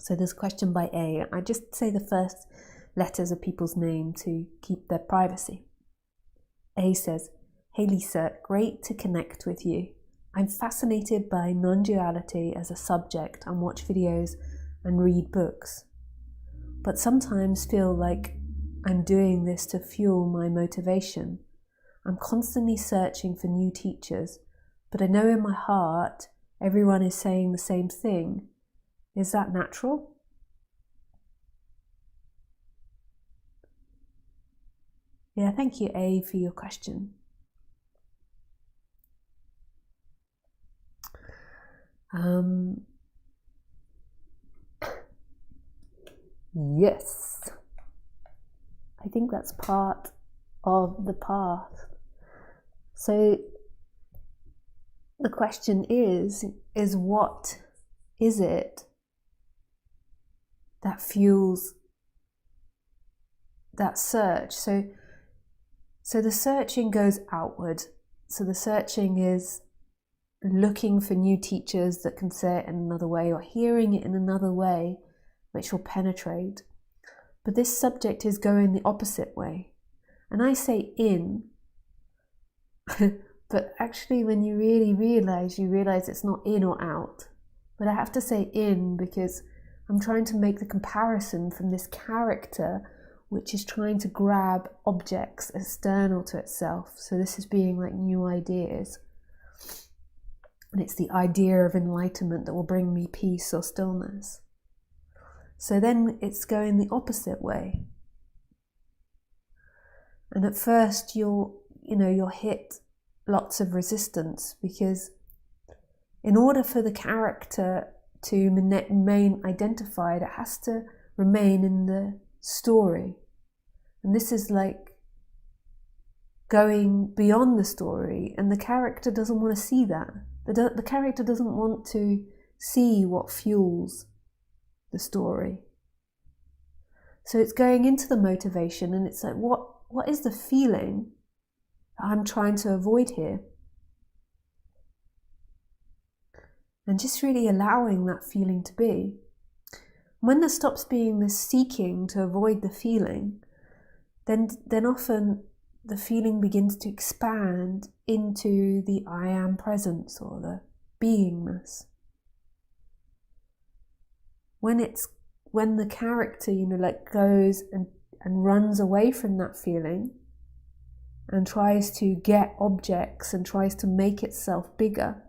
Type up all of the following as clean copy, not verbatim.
So there's a question by A. I just say the first letters of people's name to keep their privacy. A says, "Hey Lisa, great to connect with you. I'm fascinated by non-duality as a subject and watch videos and read books, but sometimes feel like I'm doing this to fuel my motivation. I'm constantly searching for new teachers, but I know in my heart everyone is saying the same thing. Is that natural?" Yeah, thank you, A, for your question. Yes, I think that's part of the path. So the question is what is it that fuels that search? So the searching goes outward. So the searching is looking for new teachers that can say it in another way, or hearing it in another way, which will penetrate. But this subject is going the opposite way. And I say in, but actually when you really realize it's not in or out. But I have to say in because I'm trying to make the comparison from this character which is trying to grab objects external to itself. So this is being like new ideas. And it's the idea of enlightenment that will bring me peace or stillness. So then it's going the opposite way. And at first you'll hit lots of resistance, because in order for the character to remain identified, it has to remain in the story. And this is like going beyond the story, and the character doesn't want to see that. The character doesn't want to see what fuels the story. So it's going into the motivation, and it's like, what is the feeling that I'm trying to avoid here? And just really allowing that feeling to be. When there stops being this seeking to avoid the feeling, then often the feeling begins to expand into the I am presence, or the beingness. When the character, goes and runs away from that feeling and tries to get objects and tries to make itself bigger,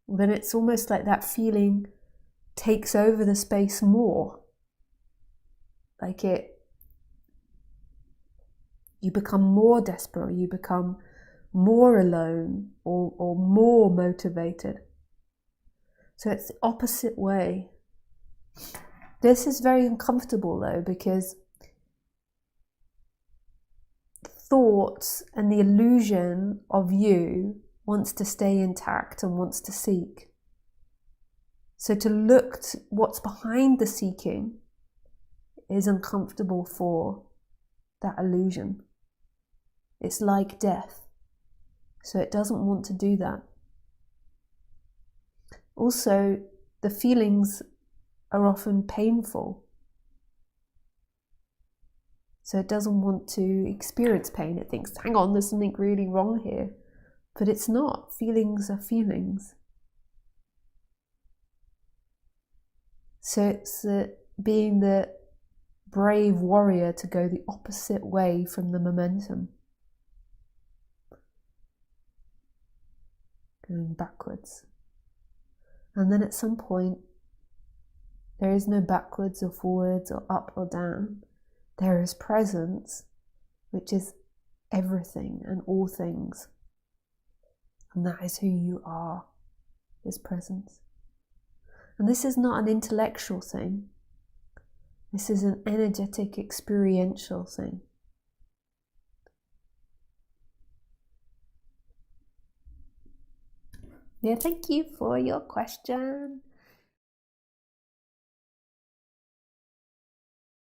then it's almost like that feeling takes over the space more. Like you become more desperate, or you become more alone, or more motivated. So it's the opposite way. This is very uncomfortable though, because thoughts and the illusion of you wants to stay intact and wants to seek. So to look to what's behind the seeking is uncomfortable for that illusion. It's like death. So it doesn't want to do that. Also, the feelings are often painful. So it doesn't want to experience pain. It thinks, hang on, there's something really wrong here. But it's not. Feelings are feelings. So it's being the brave warrior to go the opposite way from the momentum. Going backwards. And then at some point, there is no backwards or forwards or up or down. There is presence, which is everything and all things. And that is who you are, is presence. And this is not an intellectual thing. This is an energetic, experiential thing. Yeah, thank you for your question.